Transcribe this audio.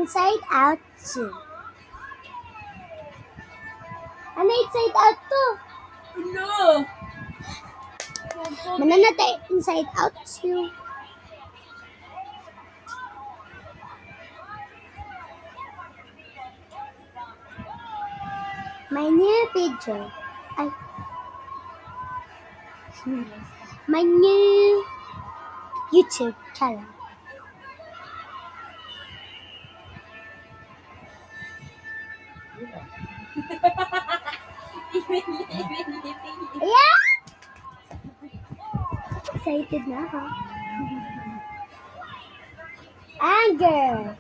Inside Out 2. Ano Inside Out 2? No! Manana tayo Inside Out 2. My new video. My new YouTube channel. Yeah! Excited na ako. Anger.